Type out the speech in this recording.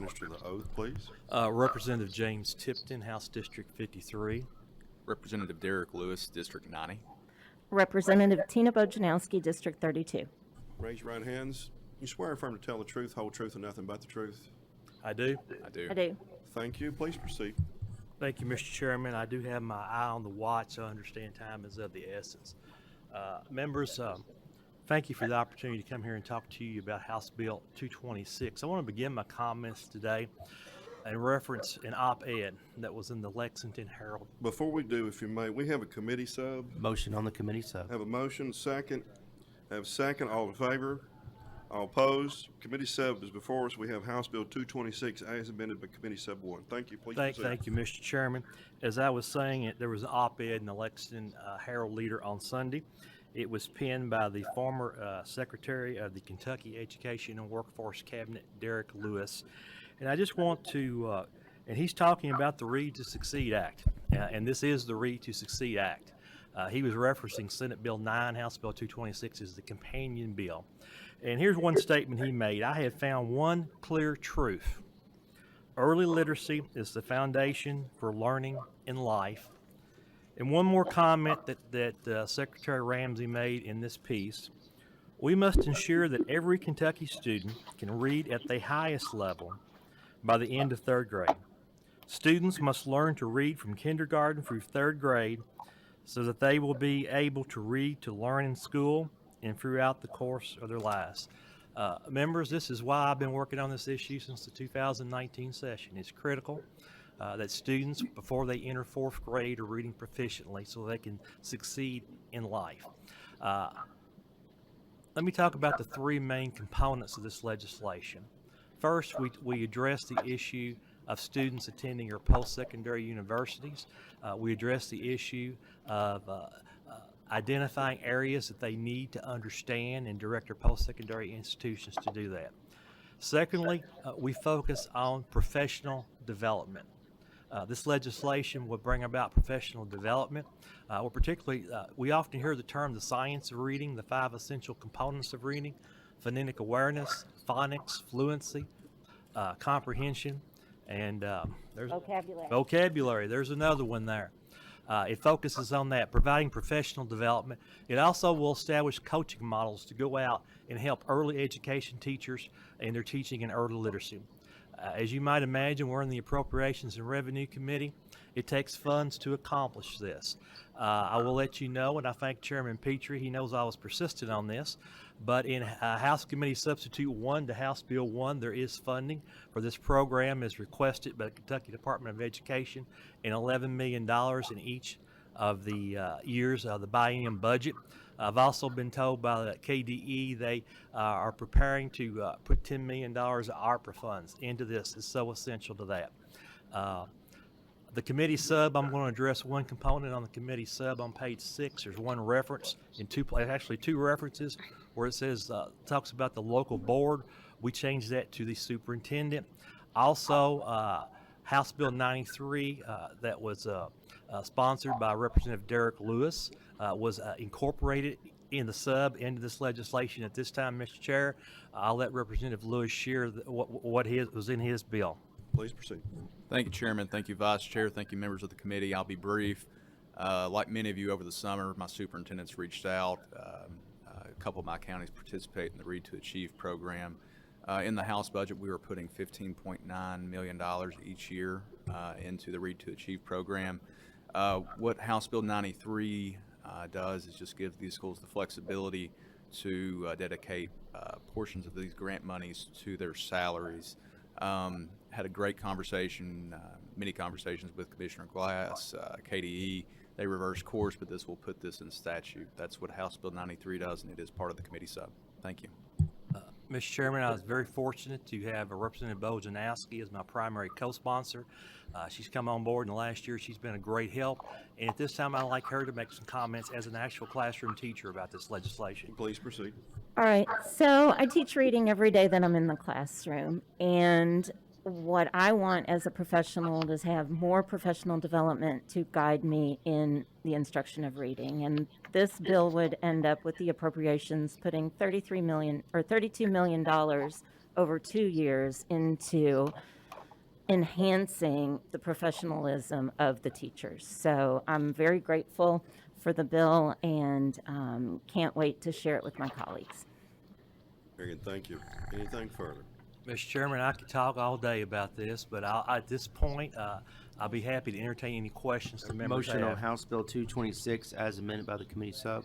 administer the oath, please. Representative James Tipton, House District 53. Representative Derek Lewis, District 90. Representative Tina Bojanowski, District 32. Raise your right hands. You swear and affirm to tell the truth, whole truth, and nothing but the truth. I do. I do. I do. Thank you. Please proceed. Thank you, Mr. Chairman. I do have my eye on the watch, so I understand time is of the essence. Members, thank you for the opportunity to come here and talk to you about House Bill 226. I want to begin my comments today and reference an op-ed that was in the Lexington Herald. Before we do, if you may, we have a committee sub. Motion on the committee sub. Have a motion, second. Have a second. All in favor? All opposed? Committee sub is before us. We have House Bill 226 as amended by Committee Sub 1. Thank you. Please proceed. Thank you, Mr. Chairman. As I was saying, there was an op-ed in the Lexington Herald Leader on Sunday. It was penned by the former Secretary of the Kentucky Education and Workforce Cabinet, Derek Lewis. And I just want to, and he's talking about the Read to Succeed Act, and this is the Read to Succeed Act. He was referencing Senate Bill 9, House Bill 226 as the companion bill. And here's one statement he made. I have found one clear truth. Early literacy is the foundation for learning in life. And one more comment that Secretary Ramsey made in this piece. We must ensure that every Kentucky student can read at the highest level by the end of third grade. Students must learn to read from kindergarten through third grade so that they will be able to read to learn in school and throughout the course of their lives. Members, this is why I've been working on this issue since the 2019 session. It's critical that students, before they enter fourth grade, are reading proficiently so they can succeed in life. Let me talk about the three main components of this legislation. First, we address the issue of students attending our post-secondary universities. We address the issue of identifying areas that they need to understand and direct our post-secondary institutions to do that. Secondly, we focus on professional development. This legislation will bring about professional development. We often hear the term the science of reading, the 5 essential components of reading: phonetic awareness, phonics, fluency, comprehension, and there's vocabulary. There's another one there. It focuses on that, providing professional development. It also will establish coaching models to go out and help early education teachers in their teaching in early literacy. As you might imagine, we're in the Appropriations and Revenue Committee. It takes funds to accomplish this. I will let you know, and I thank Chairman Petrie. He knows I was persistent on this. But in House Committee Substitute 1 to House Bill 1, there is funding for this program as requested by the Kentucky Department of Education, and $11 million in each of the years of the biennium budget. I've also been told by the KDE they are preparing to put $10 million of ARPA funds into this. It's so essential to that. The committee sub, I'm going to address one component on the committee sub on page 6. There's one reference in two references where it says, talks about the local board. We changed that to the superintendent. Also, House Bill 93 that was sponsored by Representative Derek Lewis was incorporated in the sub into this legislation at this time, Mr. Chair. I'll let Representative Lewis share what was in his bill. Please proceed. Thank you, Chairman. Thank you, Vice Chair. Thank you, members of the committee. I'll be brief. Like many of you over the summer, my superintendents reached out. A couple of my counties participate in the Read to Achieve program. In the House budget, we were putting $15.9 million each year into the Read to Achieve program. What House Bill 93 does is just give these schools the flexibility to dedicate portions of these grant monies to their salaries. Had a great conversation, many conversations with Commissioner Glass, KDE. They reversed course, but this will put this in statute. That's what House Bill 93 does, and it is part of the committee sub. Thank you. Mr. Chairman, I was very fortunate to have Representative Bojanowski as my primary co-sponsor. She's come on board in the last year. She's been a great help. And at this time, I'd like her to make some comments as an actual classroom teacher about this legislation. Please proceed. All right. So I teach reading every day that I'm in the classroom. And what I want as a professional is have more professional development to guide me in the instruction of reading. And this bill would end up with the appropriations putting $32 million over 2 years into enhancing the professionalism of the teachers. So I'm very grateful for the bill and can't wait to share it with my colleagues. Very good, thank you. Anything further? Mr. Chairman, I could talk all day about this, but at this point, I'll be happy to entertain any questions the members Motion on have. House Bill 226 as amended by the committee sub.